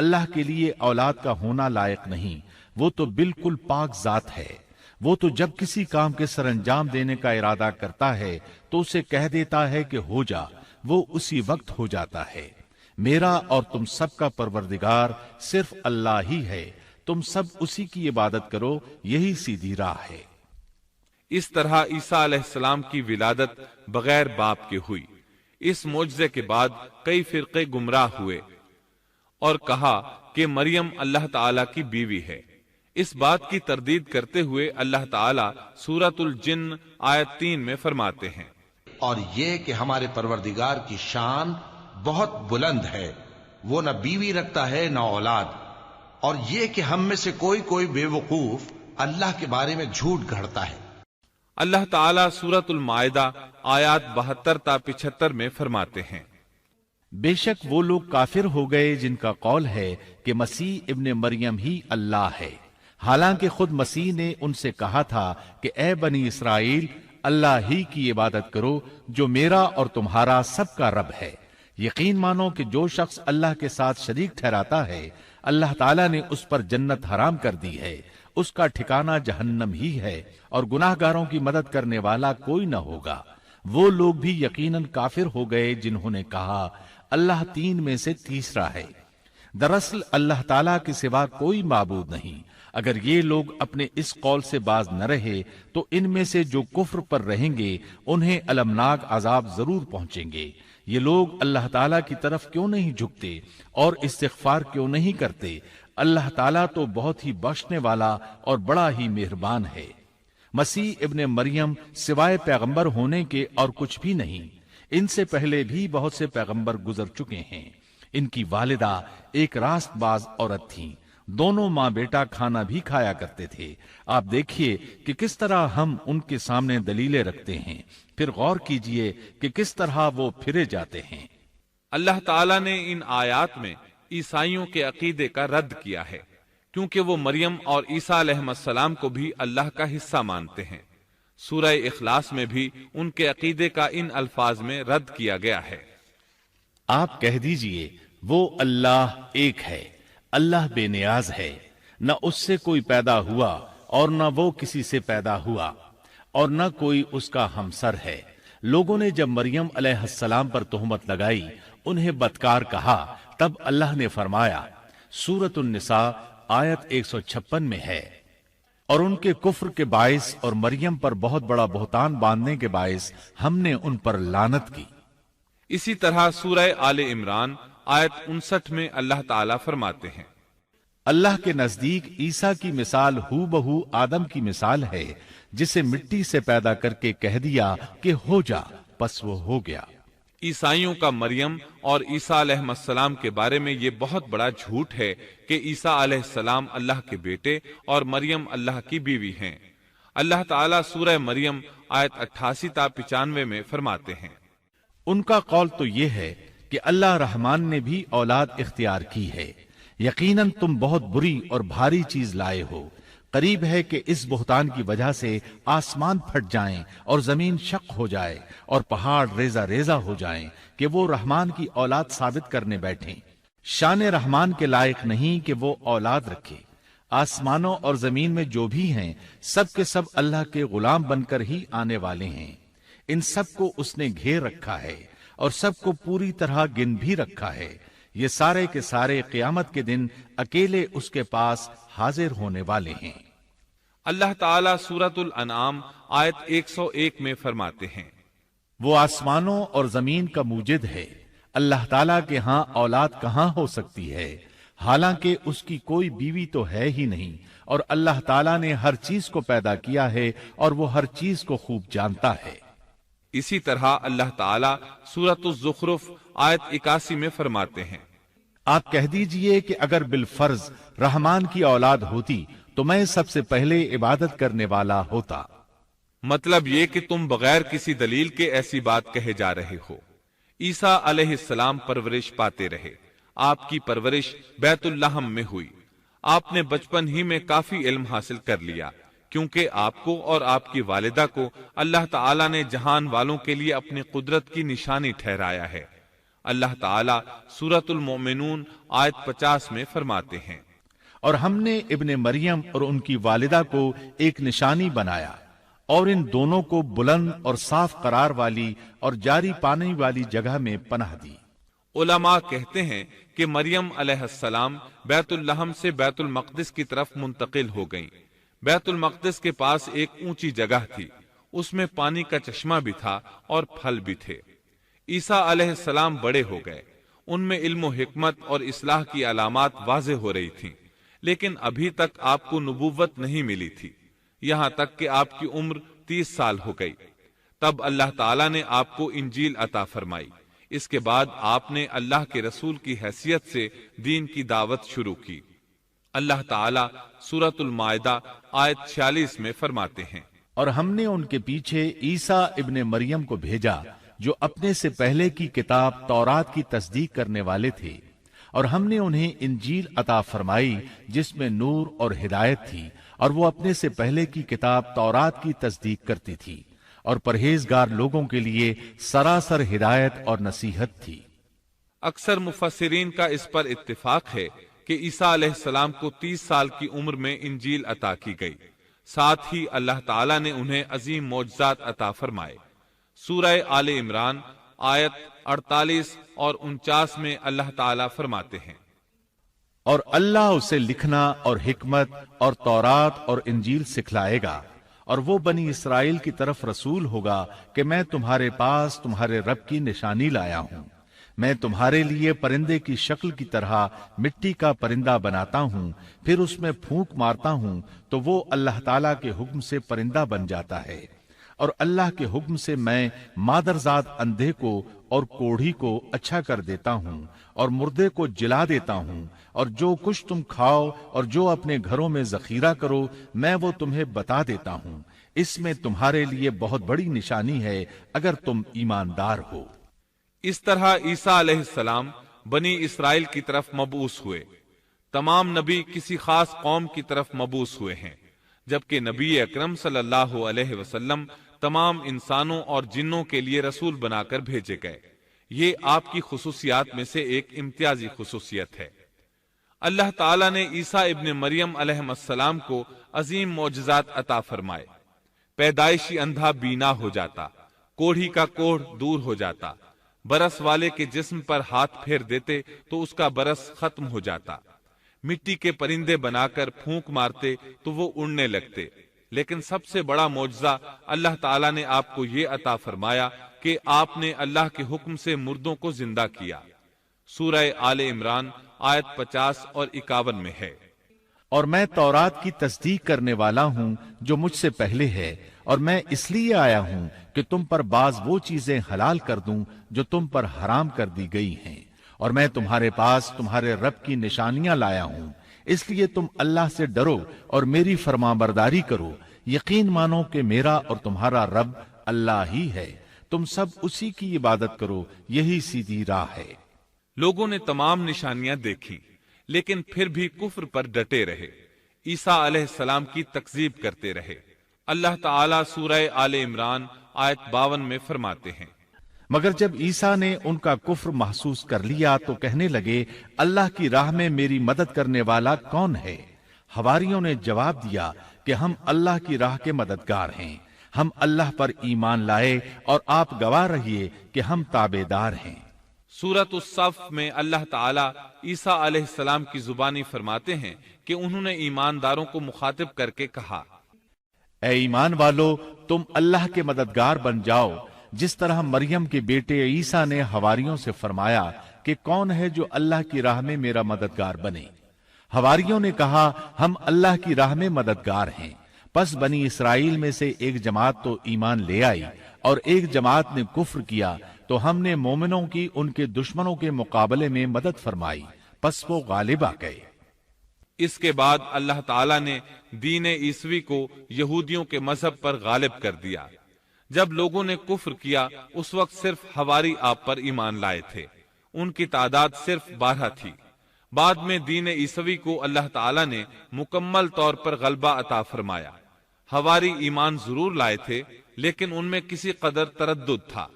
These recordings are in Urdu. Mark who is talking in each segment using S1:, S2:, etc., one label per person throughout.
S1: اللہ کے لیے اولاد کا ہونا لائق نہیں، وہ تو بالکل پاک ذات ہے۔ وہ تو جب کسی کام کے سر انجام دینے کا ارادہ کرتا ہے تو اسے کہہ دیتا ہے کہ ہو جا، وہ اسی وقت ہو جاتا ہے۔ میرا اور تم سب کا پروردگار صرف اللہ ہی ہے، تم سب اسی کی عبادت کرو، یہی سیدھی راہ ہے۔
S2: اس طرح عیسیٰ علیہ السلام کی ولادت بغیر باپ کے ہوئی۔ اس معجزے کے بعد کئی فرقے گمراہ ہوئے اور کہا کہ مریم اللہ تعالی کی بیوی ہے۔ اس بات کی تردید کرتے ہوئے اللہ تعالی سورۃ الجن آیت 3 میں فرماتے ہیں،
S3: اور یہ کہ ہمارے پروردگار کی شان بہت بلند ہے، وہ نہ بیوی رکھتا ہے نہ اولاد، اور یہ کہ ہم میں سے کوئی بے وقوف اللہ کے بارے میں جھوٹ گھڑتا ہے۔
S2: اللہ تعالیٰ سورۃ المائدہ آیات 72 تا 75 میں فرماتے ہیں،
S1: بے شک وہ لوگ کافر ہو گئے جن کا قول ہے کہ مسیح ابن مریم ہی اللہ ہے، حالانکہ خود مسیح نے ان سے کہا تھا کہ اے بنی اسرائیل، اللہ ہی کی عبادت کرو جو میرا اور تمہارا سب کا رب ہے۔ یقین مانو کہ جو شخص اللہ کے ساتھ شریک ٹھہراتا ہے، اللہ تعالیٰ نے اس پر جنت حرام کر دی ہے، اس کا ٹھکانہ جہنم ہی ہے، اور گناہ گاروں کی مدد کرنے والا کوئی نہ ہوگا۔ وہ لوگ بھی یقیناً کافر ہو گئے جنہوں نے کہا اللہ 3 میں سے تیسرا ہے۔ دراصل اللہ تعالیٰ کے سوا کوئی معبود نہیں۔ اگر یہ لوگ اپنے اس قول سے باز نہ رہے تو ان میں سے جو کفر پر رہیں گے انہیں المناک عذاب ضرور پہنچیں گے۔ یہ لوگ اللہ تعالیٰ کی طرف کیوں نہیں جھکتے اور استغفار کیوں نہیں کرتے؟ اللہ تعالیٰ تو بہت ہی بخشنے والا اور بڑا ہی مہربان ہے۔ مسیح ابن مریم سوائے پیغمبر ہونے کے اور کچھ بھی نہیں۔ ان سے پہلے بھی بہت سے پیغمبر گزر چکے ہیں۔ ان کی والدہ ایک راست باز عورت تھیں، دونوں ماں بیٹا کھانا بھی کھایا کرتے تھے۔ آپ دیکھیے کہ کس طرح ہم ان کے سامنے دلیلیں رکھتے ہیں، پھر غور کیجئے کہ کس طرح وہ پھرے جاتے ہیں۔
S2: اللہ تعالیٰ نے ان آیات میں عیسائیوں کے عقیدے کا رد کیا ہے، کیونکہ وہ مریم اور عیسیٰ علیہ السلام کو بھی اللہ کا حصہ مانتے ہیں۔ سورہ اخلاص میں بھی ان کے عقیدے کا ان الفاظ میں رد کیا گیا ہے۔
S1: آپ کہہ دیجئے وہ اللہ ایک ہے، اللہ بے نیاز ہے، نہ اس سے کوئی پیدا ہوا اور نہ وہ کسی سے پیدا ہوا، اور نہ کوئی اس کا ہمسر ہے۔ لوگوں نے جب مریم علیہ السلام پر تہمت لگائی، انہیں بدکار کہا، تب اللہ نے فرمایا، سورۃ النساء آیت 156 میں ہے، اور ان کے کفر کے باعث اور مریم پر بہت بڑا بہتان باندھنے کے باعث ہم نے ان پر لعنت کی۔
S2: اسی طرح سورہ آل عمران آیت 59 میں اللہ تعالیٰ فرماتے ہیں،
S1: اللہ کے نزدیک عیسیٰ کی مثال ہو بہو آدم کی مثال ہے، جسے مٹی سے پیدا کر کے کہہ دیا کہ ہو جا، پس وہ ہو گیا۔
S2: عیسائیوں کا مریم اور عیسیٰ علیہ السلام کے بارے میں یہ بہت بڑا جھوٹ ہے کہ عیسیٰ علیہ السلام اللہ کے بیٹے اور مریم اللہ کی بیوی ہیں۔ اللہ تعالیٰ سورہ مریم آیت 88 تا 95 میں فرماتے ہیں،
S1: ان کا قول تو یہ ہے کہ اللہ رحمان نے بھی اولاد اختیار کی ہے۔ یقیناً تم بہت بری اور بھاری چیز لائے ہو۔ قریب ہے کہ اس بہتان کی وجہ سے آسمان پھٹ جائیں اور زمین شق ہو جائے اور پہاڑ ریزہ ریزہ ہو جائیں کہ وہ رحمان کی اولاد ثابت کرنے بیٹھیں۔ شان رحمان کے لائق نہیں کہ وہ اولاد رکھے۔ آسمانوں اور زمین میں جو بھی ہیں سب کے سب اللہ کے غلام بن کر ہی آنے والے ہیں۔ ان سب کو اس نے گھیر رکھا ہے اور سب کو پوری طرح گن بھی رکھا ہے۔ یہ سارے کے سارے قیامت کے دن اکیلے اس کے پاس حاضر ہونے والے ہیں۔
S2: اللہ تعالیٰ سورۃ الانعام آیت 101 میں فرماتے ہیں،
S1: وہ آسمانوں اور زمین کا موجد ہے۔ اللہ تعالیٰ کے ہاں اولاد کہاں ہو سکتی ہے، حالانکہ اس کی کوئی بیوی تو ہے ہی نہیں، اور اللہ تعالیٰ نے ہر چیز کو پیدا کیا ہے اور وہ ہر چیز کو خوب جانتا ہے۔
S2: اسی طرح اللہ تعالیٰ سورۃ الزخرف آیت 81 میں فرماتے ہیں،
S1: آپ کہہ دیجئے کہ اگر بالفرض رحمان کی اولاد ہوتی تو میں سب سے پہلے عبادت کرنے والا ہوتا۔
S2: مطلب یہ کہ تم بغیر کسی دلیل کے ایسی بات کہے جا رہے ہو۔ عیسیٰ علیہ السلام پرورش پاتے رہے، آپ کی پرورش بیت اللحم میں ہوئی۔ آپ نے بچپن ہی میں کافی علم حاصل کر لیا، کیونکہ آپ کو اور آپ کی والدہ کو اللہ تعالیٰ نے جہان والوں کے لیے اپنی قدرت کی نشانی ٹھہرایا ہے۔ اللہ تعالی سورۃ المؤمنون آیت 50 میں فرماتے ہیں،
S1: اور ہم نے ابن مریم اور ان کی والدہ کو ایک نشانی بنایا اور ان دونوں کو بلند اور صاف قرار والی اور جاری پانی والی جگہ میں پناہ دی۔
S2: علماء کہتے ہیں کہ مریم علیہ السلام بیت اللحم سے بیت المقدس کی طرف منتقل ہو گئیں۔ بیت المقدس کے پاس ایک اونچی جگہ تھی، اس میں پانی کا چشمہ بھی تھا اور پھل بھی تھے۔ عیسیٰ علیہ السلام بڑے ہو گئے، ان میں علم و حکمت اور اصلاح کی علامات واضح ہو رہی تھیں، لیکن ابھی تک آپ کو نبوت نہیں ملی تھی، یہاں تک کہ آپ کی عمر 30 سال ہو گئی۔ تب اللہ تعالیٰ نے آپ کو انجیل عطا فرمائی۔ اس کے بعد آپ نے اللہ کے رسول کی حیثیت سے دین کی دعوت شروع کی۔ اللہ تعالیٰ سورۃ المائدہ آیت 46 میں فرماتے ہیں،
S1: اور ہم نے ان کے پیچھے عیسیٰ ابن مریم کو بھیجا جو اپنے سے پہلے کی کتاب تورات کی تصدیق کرنے والے تھے، اور ہم نے انہیں انجیل عطا فرمائی جس میں نور اور ہدایت تھی، اور وہ اپنے سے پہلے کی کتاب تورات کی تصدیق کرتی تھی اور پرہیزگار لوگوں کے لیے سراسر ہدایت اور نصیحت تھی۔
S2: اکثر مفسرین کا اس پر اتفاق ہے کہ عیسیٰ علیہ السلام کو 30 سال کی عمر میں انجیل عطا کی گئی، ساتھ ہی اللہ تعالیٰ نے انہیں عظیم معجزات عطا فرمائے۔ سورہ آل عمران آیت 48 اور 49 میں اللہ تعالیٰ فرماتے ہیں،
S1: اور اللہ اسے لکھنا اور حکمت اور تورات اور انجیل سکھلائے گا، اور وہ بنی اسرائیل کی طرف رسول ہوگا کہ میں تمہارے پاس تمہارے رب کی نشانی لایا ہوں۔ میں تمہارے لیے پرندے کی شکل کی طرح مٹی کا پرندہ بناتا ہوں، پھر اس میں پھونک مارتا ہوں تو وہ اللہ تعالیٰ کے حکم سے پرندہ بن جاتا ہے، اور اللہ کے حکم سے میں مادرزاد اندھے کو اور کوڑھی کو اچھا کر دیتا ہوں اور مردے کو جلا دیتا ہوں، اور جو کچھ تم کھاؤ اور جو اپنے گھروں میں ذخیرہ کرو میں وہ تمہیں بتا دیتا ہوں۔ اس میں تمہارے لیے بہت بڑی نشانی ہے اگر تم ایماندار ہو۔
S2: اس طرح عیسیٰ علیہ السلام بنی اسرائیل کی طرف مبعوث ہوئے۔ تمام نبی کسی خاص قوم کی طرف مبعوث ہوئے ہیں، جبکہ نبی اکرم صلی اللہ علیہ وسلم تمام انسانوں اور جنوں کے لیے رسول بنا کر بھیجے گئے۔ یہ آپ کی خصوصیات میں سے ایک امتیازی خصوصیت ہے۔ اللہ تعالیٰ نے عیسیٰ ابن مریم علیہ السلام کو عظیم معجزات عطا فرمائے۔ پیدائشی اندھا بینا ہو جاتا، کوڑھی کا کوڑھ دور ہو جاتا، برس والے کے جسم پر ہاتھ پھیر دیتے تو اس کا برس ختم ہو جاتا، مٹی کے پرندے بنا کر پھونک مارتے تو وہ اڑنے لگتے۔ لیکن سب سے بڑا معجزہ اللہ تعالیٰ نے آپ کو یہ عطا فرمایا کہ آپ نے اللہ کے حکم سے مردوں کو زندہ کیا۔ سورہ آل عمران آیت 50 اور 51 میں ہے،
S1: اور میں تورات کی تصدیق کرنے والا ہوں جو مجھ سے پہلے ہے، اور میں اس لیے آیا ہوں کہ تم پر بعض وہ چیزیں حلال کر دوں جو تم پر حرام کر دی گئی ہیں، اور میں تمہارے پاس تمہارے رب کی نشانیاں لایا ہوں، اس لیے تم اللہ سے ڈرو اور میری فرمانبرداری کرو۔ یقین مانو کہ میرا اور تمہارا رب اللہ ہی ہے، تم سب اسی کی عبادت کرو، یہی سیدھی راہ ہے۔
S2: لوگوں نے تمام نشانیاں دیکھی لیکن پھر بھی کفر پر ڈٹے رہے، عیسیٰ علیہ السلام کی تکذیب کرتے رہے۔ اللہ تعالیٰ سورہ آل عمران آیت 52 میں فرماتے ہیں،
S1: مگر جب عیسیٰ نے ان کا کفر محسوس کر لیا تو کہنے لگے، اللہ کی راہ میں میری مدد کرنے والا کون ہے؟ حواریوں نے جواب دیا کہ ہم اللہ کی راہ کے مددگار ہیں، ہم اللہ پر ایمان لائے اور آپ گواہ رہیے کہ ہم تابعدار ہیں۔
S2: سورۃ الصف میں اللہ تعالیٰ عیسیٰ علیہ السلام کی زبانی فرماتے ہیں کہ انہوں نے ایمانداروں کو مخاطب کر کے کہا،
S1: اے ایمان والو، تم اللہ کے مددگار بن جاؤ، جس طرح مریم کے بیٹے عیسیٰ نے حواریوں سے فرمایا کہ کون ہے جو اللہ کی راہ میں میرا مددگار بنے؟ حواریوں نے کہا، ہم اللہ کی راہ میں مددگار ہیں۔ پس بنی اسرائیل میں سے ایک جماعت تو ایمان لے آئی اور ایک جماعت نے کفر کیا، تو ہم نے مومنوں کی ان کے دشمنوں کے مقابلے میں مدد فرمائی، پس وہ غالب آ گئے۔
S2: اس کے بعد اللہ تعالیٰ نے دین عیسوی کو یہودیوں کے مذہب پر غالب کر دیا۔ جب لوگوں نے کفر کیا اس وقت صرف حواری آپ پر ایمان لائے تھے، ان کی تعداد صرف 12 تھی۔ بعد میں دین عیسوی کو اللہ تعالیٰ نے مکمل طور پر غلبہ عطا فرمایا۔ حواری ایمان ضرور لائے تھے لیکن ان میں کسی قدر تردد تھا۔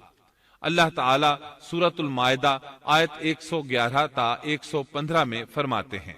S2: اللہ تعالی سورۃ المائدہ آیت 111 تا 115 میں فرماتے ہیں،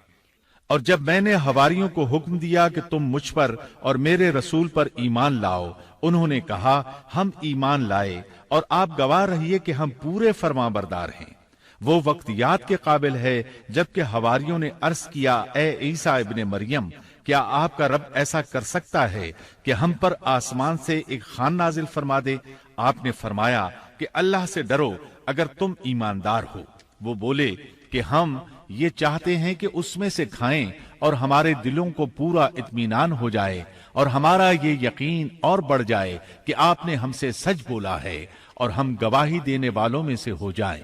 S1: اور جب میں نے حواریوں کو حکم دیا کہ تم مجھ پر اور میرے رسول پر ایمان لاؤ، انہوں نے کہا ہم ایمان لائے، اور آپ گواہ رہیے کہ ہم پورے فرما بردار ہیں۔ وہ وقت یاد کے قابل ہے جبکہ حواریوں نے عرض کیا، اے عیسیٰ ابن مریم، کیا آپ کا رب ایسا کر سکتا ہے کہ ہم پر آسمان سے ایک خوان نازل فرما دے؟ آپ نے فرمایا کہ اللہ سے ڈرو اگر تم ایماندار ہو۔ وہ بولے کہ ہم یہ چاہتے ہیں کہ اس میں سے کھائیں اور ہمارے دلوں کو پورا اطمینان ہو جائے اور ہمارا یہ یقین اور بڑھ جائے کہ آپ نے ہم سے سچ بولا ہے اور ہم گواہی دینے والوں میں سے ہو جائیں۔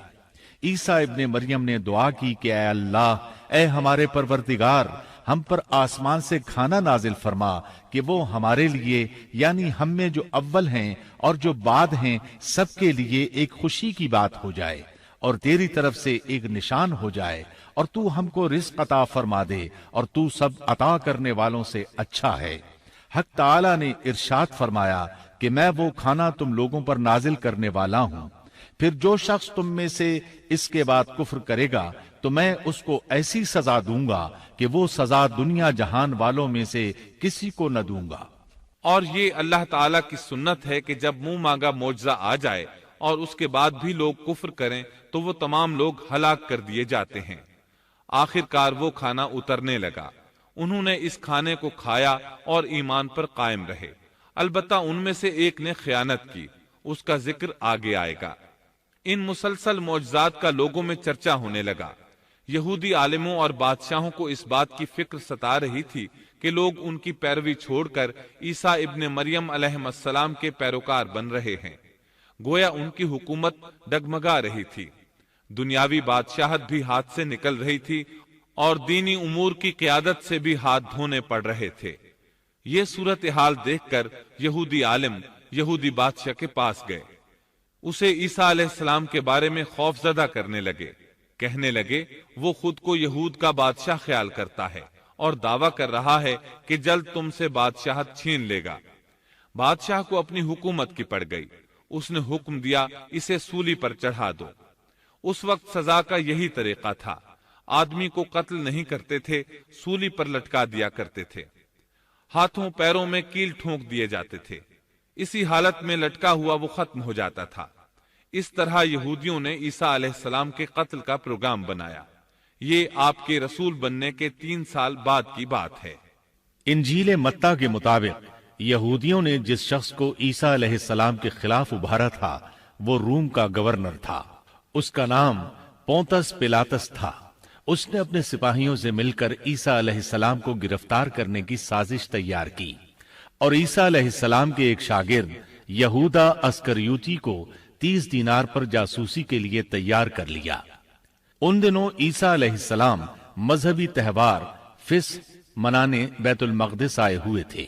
S1: عیسیٰ ابن مریم نے دعا کی کہ اے اللہ، اے ہمارے پروردگار، ہم پر آسمان سے کھانا نازل فرما کہ وہ ہمارے لیے، یعنی ہم میں جو اول ہیں اور جو بعد ہیں، سب کے لیے ایک خوشی کی بات ہو جائے اور تیری طرف سے ایک نشان ہو جائے، اور تو ہم کو رزق عطا فرما دے، اور تو سب عطا کرنے والوں سے اچھا ہے۔ حق تعالی نے ارشاد فرمایا کہ میں وہ کھانا تم لوگوں پر نازل کرنے والا ہوں، پھر جو شخص تم میں سے اس کے بعد کفر کرے گا تو میں اس کو ایسی سزا دوں گا کہ وہ سزا دنیا جہان والوں میں سے کسی کو نہ دوں گا۔
S2: اور یہ اللہ تعالیٰ کی سنت ہے کہ جب منہ مانگا معجزہ آ جائے اور اس کے بعد بھی لوگ کفر کریں تو وہ تمام لوگ ہلاک کر دیے جاتے ہیں۔ آخر کار وہ کھانا اترنے لگا، انہوں نے اس کھانے کو کھایا اور ایمان پر قائم رہے، البتہ ان میں سے ایک نے خیانت کی، اس کا ذکر آگے آئے گا۔ ان مسلسل معجزات کا لوگوں میں چرچا ہونے لگا۔ یہودی عالموں اور بادشاہوں کو اس بات کی فکر ستا رہی تھی کہ لوگ ان کی پیروی چھوڑ کر عیسیٰ ابن مریم علیہ السلام کے پیروکار بن رہے ہیں، گویا ان کی حکومت ڈگمگا رہی تھی، دنیاوی بادشاہت بھی ہاتھ سے نکل رہی تھی اور دینی امور کی قیادت سے بھی ہاتھ دھونے پڑ رہے تھے۔ یہ صورتحال دیکھ کر یہودی عالم یہودی بادشاہ کے پاس گئے، اسے عیسیٰ علیہ السلام کے بارے میں خوف زدہ کرنے لگے، کہنے لگے وہ خود کو یہود کا بادشاہ خیال کرتا ہے اور دعویٰ کر رہا ہے کہ جلد تم سے بادشاہت چھین لے گا۔ بادشاہ کو اپنی حکومت کی پڑ گئی، اس نے حکم دیا اسے سولی پر چڑھا دو۔ اس وقت سزا کا یہی طریقہ تھا، آدمی کو قتل نہیں کرتے تھے، سولی پر لٹکا دیا کرتے تھے، ہاتھوں پیروں میں کیل ٹھونک دیے جاتے تھے، اسی حالت میں لٹکا ہوا وہ ختم ہو جاتا تھا۔ اس طرح یہودیوں نے عیسیٰ علیہ السلام کے قتل کا پروگرام بنایا۔ یہ آپ کے رسول بننے کے 3 سال بعد کی بات ہے۔
S1: انجیل متی کے مطابق یہودیوں نے جس شخص کو عیسیٰ علیہ السلام کے خلاف ابھارا تھا وہ روم کا گورنر تھا، اس کا نام پونتس پیلاطس تھا۔ اس نے اپنے سپاہیوں سے مل کر عیسیٰ علیہ السلام کو گرفتار کرنے کی سازش تیار کی اور عیسیٰ علیہ السلام کے ایک شاگرد یہودا اسکریوتی کو 30 دینار پر جاسوسی کے لیے تیار کر لیا۔ ان دنوں عیسیٰ علیہ السلام مذہبی تہوار فصح منانے بیت المقدس آئے ہوئے تھے۔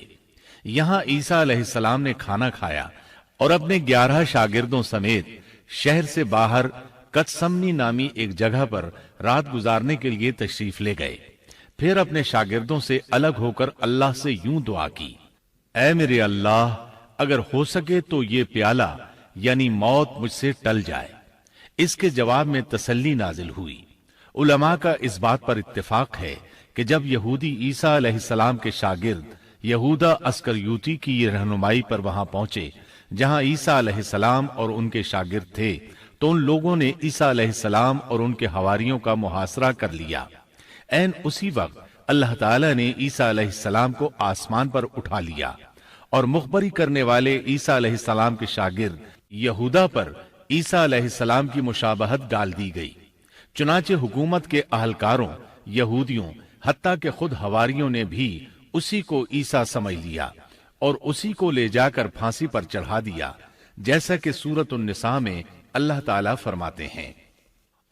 S1: یہاں عیسیٰ علیہ السلام نے کھانا کھایا اور اپنے 11 شاگردوں سمیت شہر سے باہر کتسمنی نامی ایک جگہ پر رات گزارنے کے لیے تشریف لے گئے۔ پھر اپنے شاگردوں سے الگ ہو کر اللہ سے یوں دعا کی، اے میرے اللہ، اگر ہو سکے تو یہ پیالہ یعنی موت مجھ سے ٹل جائے۔ اس کے جواب میں تسلی نازل ہوئی۔ علماء کا اس بات پر اتفاق ہے کہ جب یہودی عیسیٰ علیہ السلام کے شاگرد یہودا اسکریوتی کی یہ رہنمائی پر وہاں پہنچے جہاں عیسیٰ علیہ السلام اور ان کے شاگرد تھے، تو ان لوگوں نے عیسیٰ علیہ السلام اور ان کے حواریوں کا محاصرہ کر لیا۔ عین اسی وقت اللہ تعالی نے عیسیٰ علیہ السلام کو آسمان پر اٹھا لیا اور مخبری کرنے والے عیسیٰ علیہ السلام کے شاگرد یہودا پر عیسیٰ علیہ السلام کی مشابہت ڈال دی گئی۔ چنانچہ حکومت کے اہلکاروں، یہودیوں، حتیٰ کہ خود حواریوں نے بھی اسی کو عیسیٰ سمجھ لیا اور اسی کو لے جا کر پھانسی پر چڑھا دیا، جیسا کہ سورۃ النساء میں اللہ تعالیٰ فرماتے ہیں،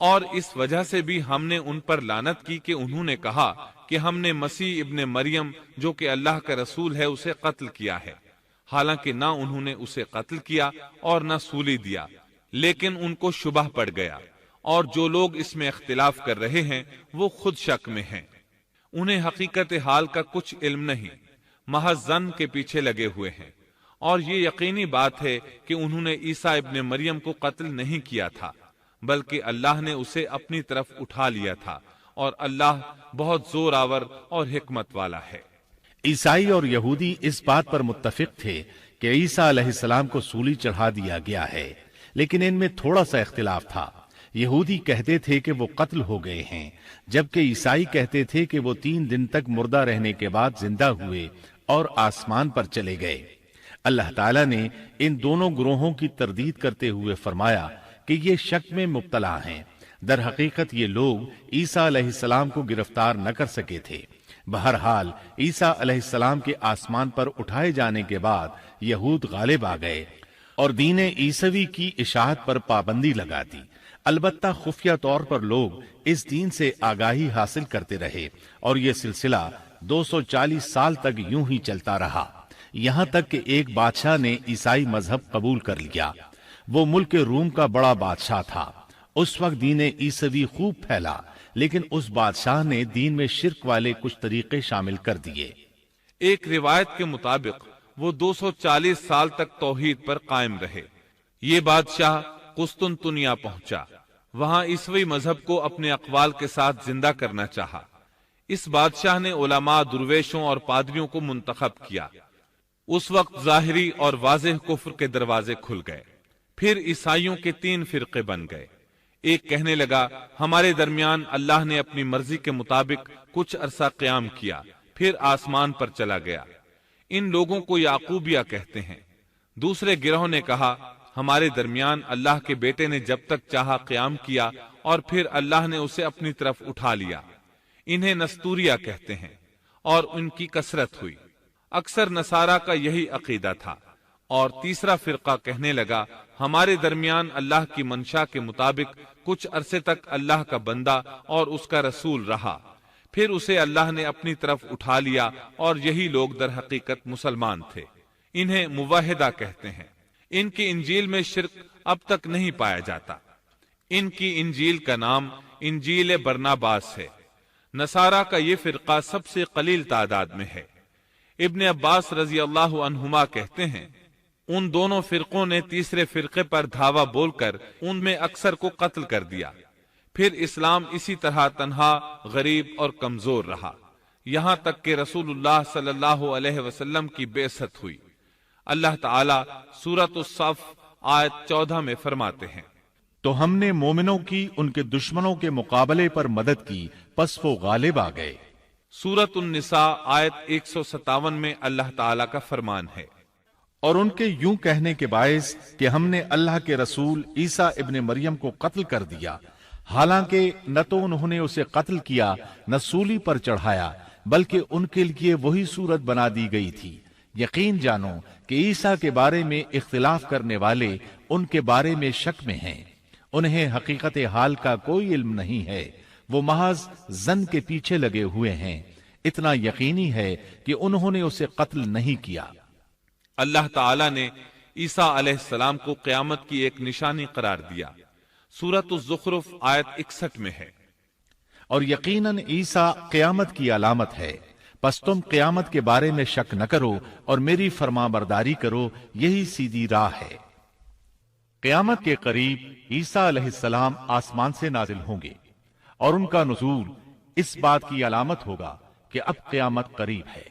S2: اور اس وجہ سے بھی ہم نے ان پر لعنت کی کہ انہوں نے کہا کہ ہم نے مسیح ابن مریم جو کہ اللہ کا رسول ہے اسے قتل کیا ہے، حالانکہ نہ انہوں نے اسے قتل کیا اور نہ سولی دیا، لیکن ان کو شبہ پڑ گیا، اور جو لوگ اس میں اختلاف کر رہے ہیں وہ خود شک میں ہیں، انہیں حقیقت حال کا کچھ علم نہیں، محض ظن کے پیچھے لگے ہوئے ہیں، اور یہ یقینی بات ہے کہ انہوں نے عیسیٰ ابن مریم کو قتل نہیں کیا تھا، بلکہ اللہ نے اسے اپنی طرف اٹھا لیا تھا، اور اللہ بہت زور آور اور حکمت والا ہے۔
S1: عیسائی اور یہودی اس بات پر متفق تھے کہ عیسیٰ علیہ السلام کو سولی چڑھا دیا گیا ہے، لیکن ان میں تھوڑا سا اختلاف تھا۔ یہودی کہتے تھے کہ وہ قتل ہو گئے ہیں، جبکہ عیسائی کہتے تھے کہ وہ 3 دن تک مردہ رہنے کے بعد زندہ ہوئے اور آسمان پر چلے گئے۔ اللہ تعالیٰ نے ان دونوں گروہوں کی تردید کرتے ہوئے فرمایا کہ یہ شک میں مبتلا ہیں۔ در حقیقت یہ لوگ عیسیٰ علیہ السلام کو گرفتار نہ کر سکے تھے۔ بہرحال عیسیٰ علیہ السلام کے آسمان پر اٹھائے جانے کے بعد یہود غالب آ گئے اور دین عیسوی کی اشاعت پر پابندی لگا دی۔ البتہ خفیہ طور پر لوگ اس دین سے آگاہی حاصل کرتے رہے اور یہ سلسلہ 240 سال تک یوں ہی چلتا رہا، یہاں تک کہ ایک بادشاہ نے عیسائی مذہب قبول کر لیا۔ وہ ملک روم کا بڑا بادشاہ تھا۔ اس وقت دین عیسوی خوب پھیلا، لیکن اس بادشاہ نے دین میں شرک والے کچھ طریقے شامل کر دیے۔
S2: ایک روایت کے مطابق وہ 240 سال تک توحید پر قائم رہے۔ یہ بادشاہ قسطنطنیہ پہنچا، وہاں عیسوی مذہب کو اپنے اقوال کے ساتھ زندہ کرنا چاہا۔ اس بادشاہ نے علماء، درویشوں اور پادریوں کو منتخب کیا۔ اس وقت ظاہری اور واضح کفر کے دروازے کھل گئے۔ پھر عیسائیوں کے 3 فرقے بن گئے۔ ایک کہنے لگا ہمارے درمیان اللہ نے اپنی مرضی کے مطابق کچھ عرصہ قیام کیا، پھر آسمان پر چلا گیا۔ ان لوگوں کو یعقوبیہ کہتے ہیں۔ دوسرے گروہ نے کہا ہمارے درمیان اللہ کے بیٹے نے جب تک چاہا قیام کیا اور پھر اللہ نے اسے اپنی طرف اٹھا لیا۔ انہیں نستوریہ کہتے ہیں، اور ان کی کثرت ہوئی۔ اکثر نصارہ کا یہی عقیدہ تھا۔ اور تیسرا فرقہ کہنے لگا ہمارے درمیان اللہ کی منشا کے مطابق کچھ عرصے تک اللہ کا بندہ اور اس کا رسول رہا، پھر اسے اللہ نے اپنی طرف اٹھا لیا، اور یہی لوگ در حقیقت مسلمان تھے۔ انہیں موحدہ کہتے ہیں۔ ان کی انجیل میں شرک اب تک نہیں پایا جاتا۔ ان کی انجیل کا نام انجیل برناباس ہے۔ نصارہ کا یہ فرقہ سب سے قلیل تعداد میں ہے۔ ابن عباس رضی اللہ عنہما کہتے ہیں ان دونوں فرقوں نے تیسرے فرقے پر دھاوا بول کر ان میں اکثر کو قتل کر دیا۔ پھر اسلام اسی طرح تنہا، غریب اور کمزور رہا، یہاں تک کہ رسول اللہ صلی اللہ علیہ وسلم کی بعثت ہوئی۔ اللہ تعالی سورۃ الصف آیت 14 میں فرماتے ہیں
S1: تو ہم نے مومنوں کی ان کے دشمنوں کے مقابلے پر مدد کی، پس وہ غالب آ گئے۔
S2: سورۃ النساء آیت 157 میں اللہ تعالی کا فرمان ہے
S1: اور ان کے یوں کہنے کے باعث کہ ہم نے اللہ کے رسول عیسیٰ ابن مریم کو قتل کر دیا، حالانکہ نہ تو انہوں نے اسے قتل کیا نہ سولی پر چڑھایا، بلکہ ان کے لیے وہی صورت بنا دی گئی تھی۔ یقین جانو کہ عیسیٰ کے بارے میں اختلاف کرنے والے ان کے بارے میں شک میں ہیں، انہیں حقیقت حال کا کوئی علم نہیں ہے، وہ محض ظن کے پیچھے لگے ہوئے ہیں۔ اتنا یقینی ہے کہ انہوں نے اسے قتل نہیں کیا۔
S2: اللہ تعالی نے عیسیٰ علیہ السلام کو قیامت کی ایک نشانی قرار دیا۔ سورۃ الزخرف آیت 61 میں ہے
S1: اور یقیناً عیسیٰ قیامت کی علامت ہے، پس تم قیامت کے بارے میں شک نہ کرو اور میری فرما برداری کرو، یہی سیدھی راہ ہے۔ قیامت کے قریب عیسیٰ علیہ السلام آسمان سے نازل ہوں گے، اور ان کا نزول اس بات کی علامت ہوگا کہ اب قیامت قریب ہے۔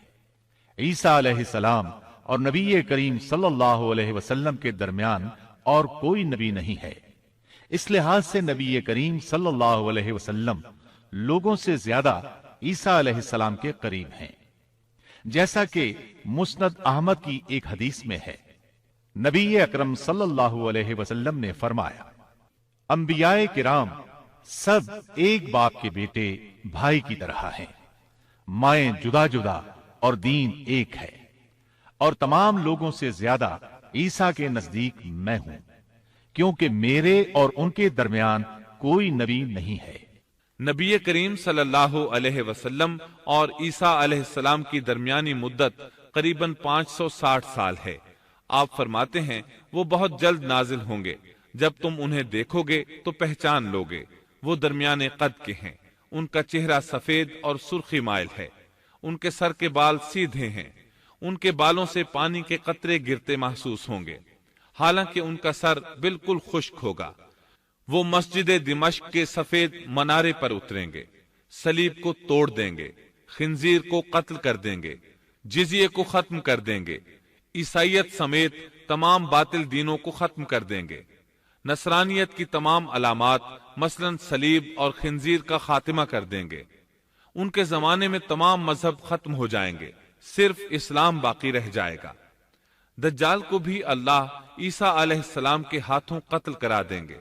S1: عیسیٰ علیہ السلام اور نبی کریم صلی اللہ علیہ وسلم کے درمیان اور کوئی نبی نہیں ہے، اس لحاظ سے نبی کریم صلی اللہ علیہ وسلم لوگوں سے زیادہ عیسیٰ علیہ السلام کے قریب ہیں، جیسا کہ مسند احمد کی ایک حدیث میں ہے۔ نبی اکرم صلی اللہ علیہ وسلم نے فرمایا انبیاء کرام سب ایک باپ کے بیٹے بھائی کی طرح ہیں، مائیں جدا جدا اور دین ایک ہے، اور تمام لوگوں سے زیادہ عیسیٰ کے نزدیک میں ہوں، کیونکہ میرے اور ان کے درمیان کوئی نبی نہیں ہے۔
S2: نبی کریم صلی اللہ علیہ وسلم اور عیسیٰ علیہ السلام کی درمیانی مدت قریباً 560 سال ہے۔ آپ فرماتے ہیں وہ بہت جلد نازل ہوں گے، جب تم انہیں دیکھو گے تو پہچان لوگے۔ وہ درمیانے قد کے ہیں، ان کا چہرہ سفید اور سرخی مائل ہے، ان کے سر کے بال سیدھے ہیں، ان کے بالوں سے پانی کے قطرے گرتے محسوس ہوں گے، حالانکہ ان کا سر بالکل خشک ہوگا۔ وہ مسجد دمشق کے سفید منارے پر اتریں گے، صلیب کو توڑ دیں گے، خنزیر کو قتل کر دیں گے، جزیے کو ختم کر دیں گے، عیسائیت سمیت تمام باطل دینوں کو ختم کر دیں گے، نصرانیت کی تمام علامات مثلا صلیب اور خنزیر کا خاتمہ کر دیں گے۔ ان کے زمانے میں تمام مذہب ختم ہو جائیں گے، صرف اسلام باقی رہ جائے گا۔ دجال کو بھی اللہ عیسیٰ علیہ السلام کے ہاتھوں قتل کرا دیں گے۔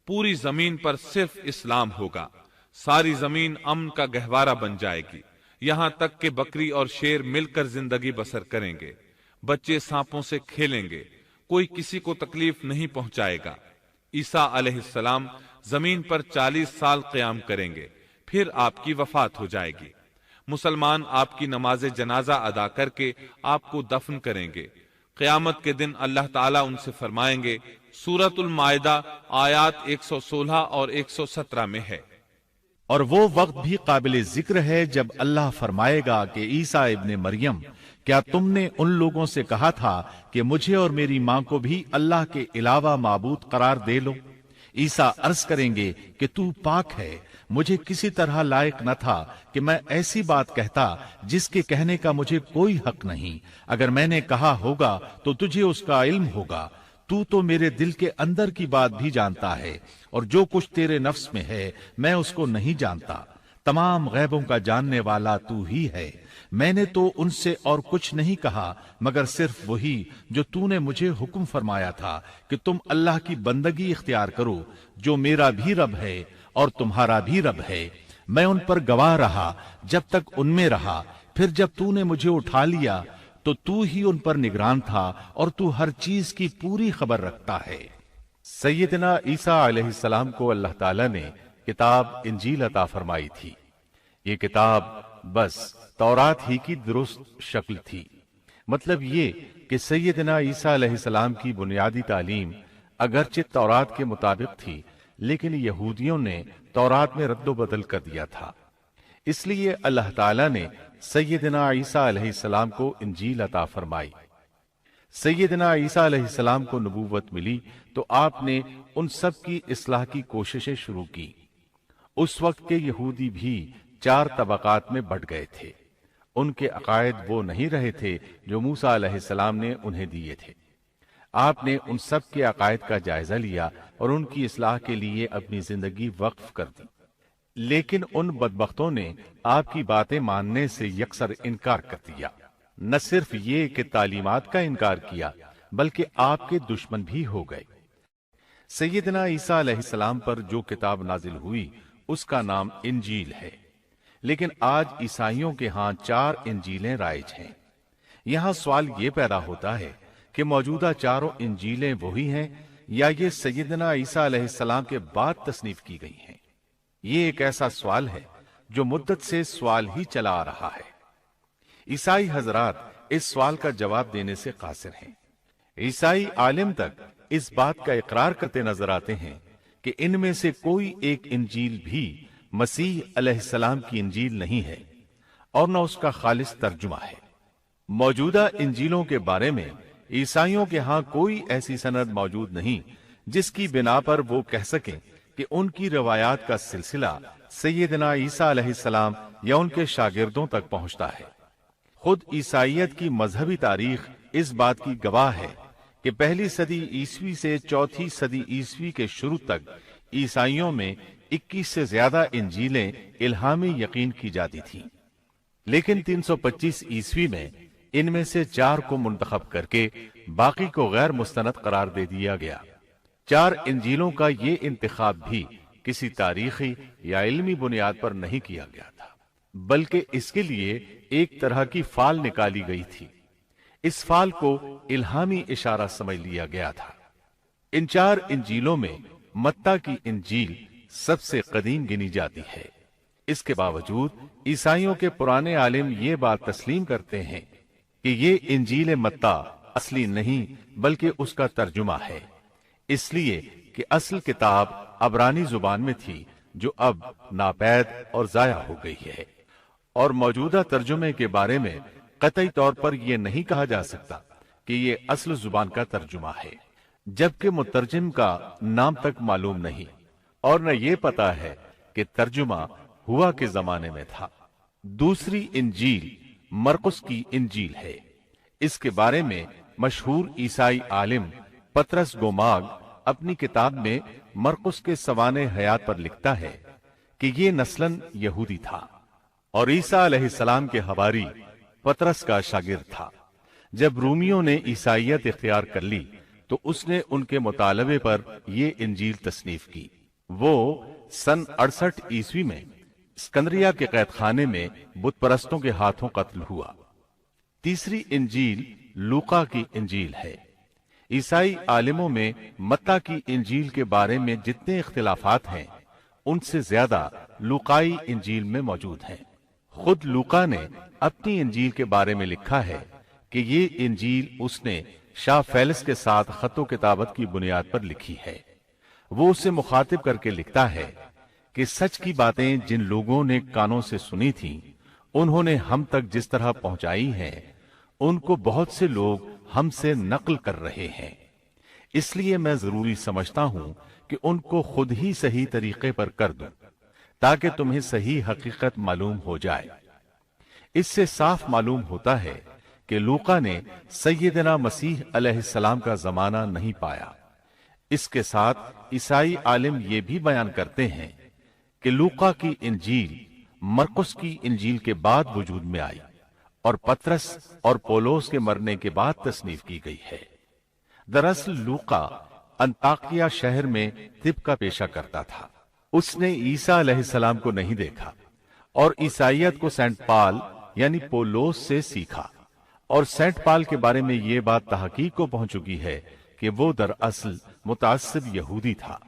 S2: پوری زمین پر صرف اسلام ہوگا، ساری زمین امن کا گہوارہ بن جائے گی، یہاں تک کہ بکری اور شیر مل کر زندگی بسر کریں گے، بچے سانپوں سے کھیلیں گے، کوئی کسی کو تکلیف نہیں پہنچائے گا۔ عیسیٰ علیہ السلام زمین پر 40 سال قیام کریں گے، پھر آپ کی وفات ہو جائے گی۔ مسلمان آپ کی نماز جنازہ ادا کر کے آپ کو دفن کریں گے۔ قیامت کے دن اللہ تعالیٰ ان سے فرمائیں گے، سورۃ المائدہ آیات 116 اور 117 میں ہے،
S1: اور وہ وقت بھی قابل ذکر ہے جب اللہ فرمائے گا کہ عیسیٰ ابن مریم، کیا تم نے ان لوگوں سے کہا تھا کہ مجھے اور میری ماں کو بھی اللہ کے علاوہ معبود قرار دے لو؟ عیسیٰ عرض کریں گے کہ تو پاک ہے، مجھے کسی طرح لائق نہ تھا کہ میں ایسی بات کہتا جس کے کہنے کا مجھے کوئی حق نہیں۔ اگر میں نے کہا ہوگا تو تجھے اس کا علم ہوگا، تو میرے دل کے اندر کی بات بھی جانتا ہے، اور جو کچھ تیرے نفس میں ہے میں اس کو نہیں جانتا۔ تمام غیبوں کا جاننے والا تو ہی ہے۔ میں نے تو ان سے اور کچھ نہیں کہا مگر صرف وہی جو تو نے مجھے حکم فرمایا تھا کہ تم اللہ کی بندگی اختیار کرو، جو میرا بھی رب ہے اور تمہارا بھی رب ہے۔ میں ان پر گواہ رہا جب تک ان میں رہا، پھر جب تو نے مجھے اٹھا لیا تو تو ہی ان پر نگران تھا، اور تو ہر چیز کی پوری خبر رکھتا ہے۔ سیدنا عیسیٰ علیہ السلام کو اللہ تعالیٰ نے کتاب انجیل عطا فرمائی تھی۔ یہ کتاب بس تورات ہی کی درست شکل تھی۔ مطلب یہ کہ سیدنا عیسیٰ علیہ السلام کی بنیادی تعلیم اگرچہ تورات کے مطابق تھی، لیکن یہودیوں نے تورات میں رد و بدل کر دیا تھا۔ اس لیے اللہ تعالیٰ نے سیدنا عیسیٰ علیہ السلام کو انجیل عطا فرمائی۔ سیدنا عیسیٰ علیہ السلام کو نبوت ملی تو آپ نے ان سب کی اصلاح کی کوششیں شروع کی۔ اس وقت کے یہودی بھی 4 طبقات میں بٹ گئے تھے۔ ان کے عقائد وہ نہیں رہے تھے جو موسیٰ علیہ السلام نے انہیں دیے تھے۔ آپ نے ان سب کے عقائد کا جائزہ لیا اور ان کی اصلاح کے لیے اپنی زندگی وقف کر دی۔ لیکن ان بدبختوں نے آپ کی باتیں ماننے سے یکسر انکار کر دیا۔ نہ صرف یہ کہ تعلیمات کا انکار کیا بلکہ آپ کے دشمن بھی ہو گئے۔ سیدنا عیسیٰ علیہ السلام پر جو کتاب نازل ہوئی اس کا نام انجیل ہے، لیکن آج عیسائیوں کے ہاں 4 انجیلیں رائج ہیں۔ یہاں سوال یہ پیدا ہوتا ہے کہ موجودہ 4 انجیلیں وہی ہیں یا یہ سیدنا عیسیٰ علیہ السلام کے بعد تصنیف کی گئی ہیں؟ یہ ایک ایسا سوال ہے جو مدت سے سوال ہی چلا آ رہا ہے۔ عیسائی حضرات اس سوال کا جواب دینے سے قاصر ہیں۔ عیسائی عالم تک اس بات کا اقرار کرتے نظر آتے ہیں کہ ان میں سے کوئی ایک انجیل بھی مسیح علیہ السلام کی انجیل نہیں ہے اور نہ اس کا خالص ترجمہ ہے۔ موجودہ انجیلوں کے بارے میں عیسائیوں کے ہاں کوئی ایسی سند موجود نہیں جس کی بنا پر وہ کہہ سکیں کہ ان کی روایات کا سلسلہ سیدنا عیسیٰ علیہ السلام یا ان کے شاگردوں تک پہنچتا ہے۔ خود عیسائیت کی مذہبی تاریخ اس بات کی گواہ ہے کہ پہلی صدی عیسوی سے چوتھی صدی عیسوی کے شروع تک عیسائیوں میں 21 سے زیادہ انجیلیں الہامی یقین کی جاتی تھیں، لیکن 325 عیسوی میں ان میں سے 4 کو منتخب کر کے باقی کو غیر مستند قرار دے دیا گیا۔ 4 انجیلوں کا یہ انتخاب بھی کسی تاریخی یا علمی بنیاد پر نہیں کیا گیا تھا، بلکہ اس کے لیے ایک طرح کی فال نکالی گئی تھی۔ اس فال کو الہامی اشارہ سمجھ لیا گیا تھا۔ ان 4 انجیلوں میں متی کی انجیل سب سے قدیم گنی جاتی ہے۔ اس کے باوجود عیسائیوں کے پرانے عالم یہ بات تسلیم کرتے ہیں کہ یہ انجیل متی اصلی نہیں بلکہ اس کا ترجمہ ہے، اس لیے کہ اصل کتاب عبرانی زبان میں تھی جو اب ناپید اور ضائع ہو گئی ہے، اور موجودہ ترجمے کے بارے میں قطعی طور پر یہ نہیں کہا جا سکتا کہ یہ اصل زبان کا ترجمہ ہے، جبکہ مترجم کا نام تک معلوم نہیں، اور نہ یہ پتا ہے کہ ترجمہ ہوا کے زمانے میں تھا۔ دوسری انجیل مرقس کی انجیل ہے۔ اس کے بارے میں مشہور عیسائی عالم پطرس گوماگ اپنی کتاب میں مرقس کے سوانح حیات پر لکھتا ہے کہ یہ نسلاً یہودی تھا اور عیسیٰ علیہ السلام کے حواری پطرس کا شاگرد تھا۔ جب رومیوں نے عیسائیت اختیار کر لی تو اس نے ان کے مطالبے پر یہ انجیل تصنیف کی۔ وہ سن 68 عیسوی میں اسکندریہ کے قید خانے میں بت پرستوں کے ہاتھوں قتل ہوا۔ تیسری انجیل لوقا کی انجیل ہے۔ عیسائی عالموں میں متی کی انجیل کے بارے میں جتنے اختلافات ہیں ان سے زیادہ لوقائی انجیل میں موجود ہیں۔ خود لوقا نے اپنی انجیل کے بارے میں لکھا ہے کہ یہ انجیل اس نے شاہ فیلس کے ساتھ خط و کتابت کی بنیاد پر لکھی ہے۔ وہ اسے مخاطب کر کے لکھتا ہے کہ سچ کی باتیں جن لوگوں نے کانوں سے سنی تھیں انہوں نے ہم تک جس طرح پہنچائی ہیں ان کو بہت سے لوگ ہم سے نقل کر رہے ہیں، اس لیے میں ضروری سمجھتا ہوں کہ ان کو خود ہی صحیح طریقے پر کر دوں تاکہ تمہیں صحیح حقیقت معلوم ہو جائے۔ اس سے صاف معلوم ہوتا ہے کہ لوقا نے سیدنا مسیح علیہ السلام کا زمانہ نہیں پایا۔ اس کے ساتھ عیسائی عالم یہ بھی بیان کرتے ہیں کہ لوقا کی انجیل مرقس کی انجیل کے بعد وجود میں آئی اور پطرس اور پولس کے مرنے کے بعد تصنیف کی گئی ہے۔ دراصل لوقا انطاکیہ شہر میں طب کا پیشہ کرتا تھا۔ اس نے عیسیٰ علیہ السلام کو نہیں دیکھا اور عیسائیت کو سینٹ پال یعنی پولس سے سیکھا، اور سینٹ پال کے بارے میں یہ بات تحقیق کو پہنچ چکی ہے کہ وہ دراصل متعصب یہودی تھا۔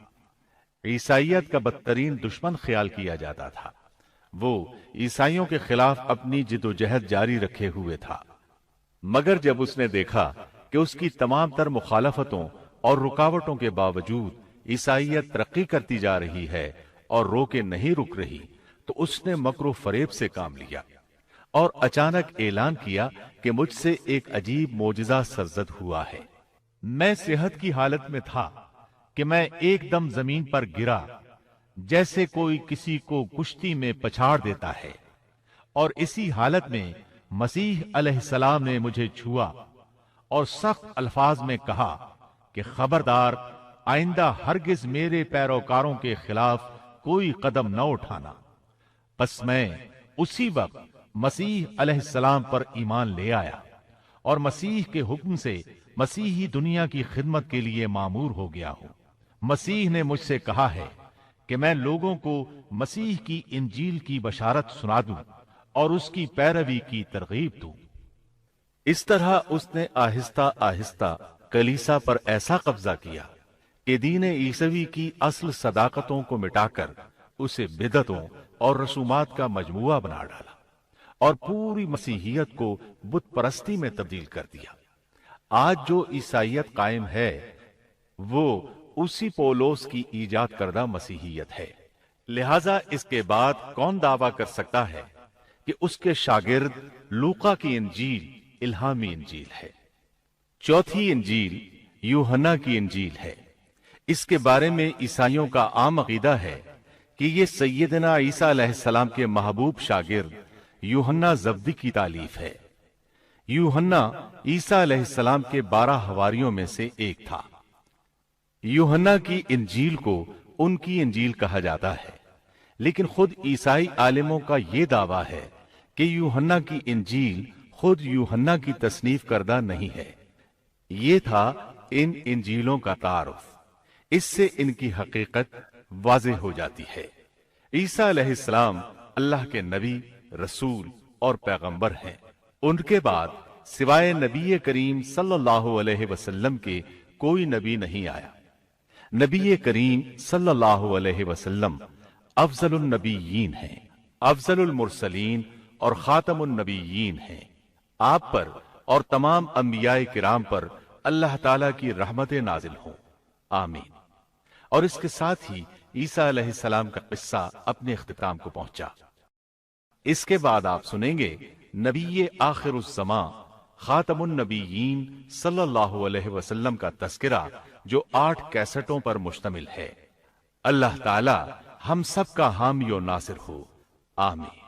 S1: عیسائیت کا بدترین دشمن خیال کیا جاتا تھا۔ وہ عیسائیوں کے خلاف اپنی جد و جہد جاری رکھے ہوئے تھا، مگر جب اس نے دیکھا کہ اس کی تمام تر مخالفتوں اور رکاوٹوں کے باوجود عیسائیت ترقی کرتی جا رہی ہے اور روکے نہیں رک رہی، تو اس نے مکر و فریب سے کام لیا اور اچانک اعلان کیا کہ مجھ سے ایک عجیب معجزہ سرزد ہوا ہے۔ میں صحت کی حالت میں تھا کہ میں ایک دم زمین پر گرا جیسے کوئی کسی کو کشتی میں پچھاڑ دیتا ہے، اور اسی حالت میں مسیح علیہ السلام نے مجھے چھوا اور سخت الفاظ میں کہا کہ خبردار، آئندہ ہرگز میرے پیروکاروں کے خلاف کوئی قدم نہ اٹھانا۔ پس میں اسی وقت مسیح علیہ السلام پر ایمان لے آیا اور مسیح کے حکم سے مسیحی دنیا کی خدمت کے لیے مامور ہو گیا ہوں۔ مسیح نے مجھ سے کہا ہے کہ میں لوگوں کو مسیح کی انجیل کی بشارت سنا دوں اور اس کی پیروی کی ترغیب دوں۔ اس طرح اس نے آہستہ آہستہ کلیسا پر ایسا قبضہ کیا کہ دین عیسوی کی اصل صداقتوں کو مٹا کر اسے بدعتوں اور رسومات کا مجموعہ بنا ڈالا اور پوری مسیحیت کو بت پرستی میں تبدیل کر دیا۔ آج جو عیسائیت قائم ہے وہ اسی پولس کی ایجاد کردہ مسیحیت ہے۔ لہذا اس کے بعد کون دعویٰ کر سکتا ہے کہ اس کے شاگرد لوقا کی انجیل الہامی انجیل ہے؟ چوتھی انجیل یوحنا کی انجیل ہے۔ اس کے بارے میں عیسائیوں کا عام عقیدہ ہے کہ یہ سیدنا عیسیٰ علیہ السلام کے محبوب شاگرد یوحنا زبدی کی تالیف ہے۔ یوحنا عیسیٰ علیہ السلام کے 12 حواریوں میں سے ایک تھا۔ یوحنا کی انجیل کو ان کی انجیل کہا جاتا ہے، لیکن خود عیسائی عالموں کا یہ دعویٰ ہے کہ یوحنا کی انجیل خود یوحنا کی تصنیف کردہ نہیں ہے۔ یہ تھا ان انجیلوں کا تعارف۔ اس سے ان کی حقیقت واضح ہو جاتی ہے۔ عیسیٰ علیہ السلام اللہ کے نبی، رسول اور پیغمبر ہیں۔ ان کے بعد سوائے نبی کریم صلی اللہ علیہ وسلم کے کوئی نبی نہیں آیا۔ نبی کریم صلی اللہ علیہ وسلم افضل النبیین ہیں، افضل المرسلین اور خاتم النبیین ہیں۔ آپ پر اور تمام انبیاء کرام پر اللہ تعالیٰ کی رحمت نازل ہوں، آمین۔ اور اس کے ساتھ ہی عیسیٰ علیہ السلام کا قصہ اپنے اختتام کو پہنچا۔ اس کے بعد آپ سنیں گے نبی آخر الزماں خاتم النبیین صلی اللہ علیہ وسلم کا تذکرہ جو 8 کیسٹوں پر مشتمل ہے۔ اللہ تعالی ہم سب کا حامی و ناصر ہو، آمین۔